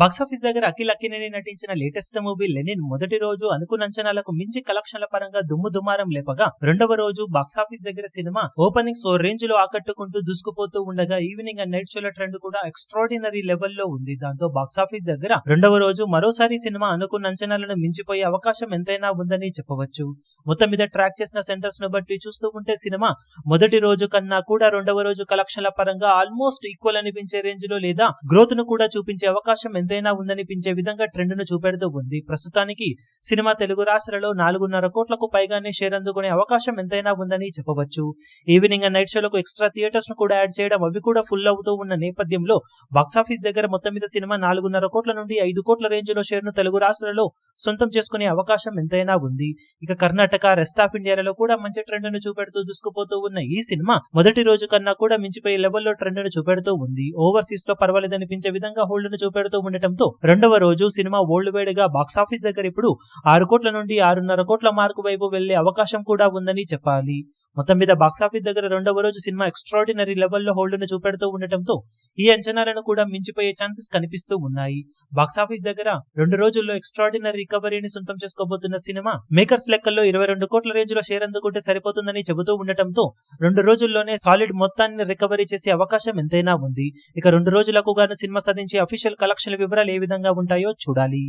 Box office దగ్గర అఖిల్ అక్కినేని నటించిన latest movie Lenin మొదటి రోజు అనుకున్న అంచనాలకు మించి కలెక్షన్ల పరంగా దుమ్ముదుమారం లేపగా, రెండవ రోజు బాక్సాఫీస్ దగ్గర సినిమా ఓపెనింగ్స్ ఓ రేంజ్ లో ఆకట్టుకుంటూ దూసుకుపోతూ ఉండగా ఈవినింగ్ అండ్ నైట్ షోల ట్రెండ్ కూడా ఎక్స్ట్రాడినరీ లెవెల్లో ఉంది. దాంతో బాక్సాఫీస్ దగ్గర రెండవ రోజు మరోసారి సినిమా అనుకున్న అంచనాలను మించిపోయే అవకాశం ఎంతైనా ఉందని చెప్పవచ్చు. మొత్తం మీద ట్రాక్ చేసిన సెంటర్స్ ను బట్టి చూస్తూ ఉంటే సినిమా మొదటి రోజు కన్నా కూడా రెండవ రోజు కలెక్షన్ల పరంగా ఆల్మోస్ట్ ఈక్వల్ అనిపించే రేంజ్ లో లేదా గ్రోత్ ను కూడా చూపించే అవకాశం ఎంతైనా ఉందనిపించే విధంగా ట్రెండ్ ను చూపెడుతూ ఉంది. ప్రస్తుతానికి సినిమా తెలుగు రాష్ట్రాలలో 4.5 కోట్లకు పైగానే షేర్ అందుకునే అవకాశం ఎంతైనా ఉందని చెప్పవచ్చు. ఈవినింగ్ అండ్ నైట్ షోలకు ఎక్స్ట్రా థియేటర్స్ ను కూడా యాడ్ చేయడం, అవి కూడా ఫుల్ అవుతూ ఉన్న నేపథ్యంలో బాక్సాఫీస్ దగ్గర మొత్తం మీద సినిమా 4.5 కోట్ల నుండి 5 కోట్ల రేంజ్ లో షేర్ ను తెలుగు రాష్ట్రాలలో సొంతం చేసుకునే అవకాశం ఎంతైనా ఉంది. ఇక కర్ణాటక, రెస్ట్ ఆఫ్ ఇండియాలో కూడా మంచి ట్రెండ్ ను చూపెడుతూ దూసుకుపోతూ ఉన్న ఈ సినిమా మొదటి రోజు కన్నా కూడా మించిపోయే లెవెల్లో ట్రెండ్ ను చూపెడుతూ ఉంది. ఓవర్సీస్ లో పర్వాలేదనిపించే విధంగా హోల్డ్ ను చూపెడుతూ ఉండటంతో రెండవ రోజు సినిమా వరల్డ్ వైడ్ గా బాక్సాఫీస్ దగ్గర ఇప్పుడు 6 కోట్ల నుండి 6.5 కోట్ల మార్కు వైపు వెళ్లే అవకాశం కూడా ఉందని చెప్పాలి. మొత్తం మీద బాక్సాఫీస్ దగ్గర రెండవ రోజు సినిమా ఎక్స్ట్రాడినరీ లెవెల్లో హోల్డ్ ను చూపెడుతూ ఉండటంతో ఈ అంచనాలను కూడా మించిపోయే ఛాన్సెస్ కనిపిస్తూ ఉన్నాయి. బాక్సాఫీస్ దగ్గర 2 రోజుల్లో ఎక్స్ట్రాడినరీ రికవరీని సొంతం చేసుకోబోతున్న సినిమా మేకర్స్ లెక్కల్లో 22 కోట్ల రేంజ్ లో షేర్ అందుకుంటే సరిపోతుందని చెబుతూ ఉండటంతో 2 రోజుల్లోనే సాలిడ్ మొత్తాన్ని రికవరీ చేసే అవకాశం ఎంతైనా ఉంది. ఇక 2 రోజులకు గాను సినిమా సాధించే అఫీషియల్ కలెక్షన్ల వివరాలు ఏ విధంగా ఉంటాయో చూడాలి.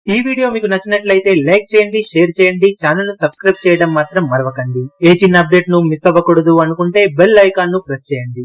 ఈ వీడియో మీకు నచ్చినట్లయితే లైక్ చేయండి, షేర్ చేయండి, ఛానల్ ను సబ్స్క్రైబ్ చేయడం మాత్రం మరవకండి. ఏ చిన్న అప్డేట్ ను మిస్ అవ్వకూడదు అనుకుంటే బెల్ ఐకాన్ ను ప్రెస్ చేయండి.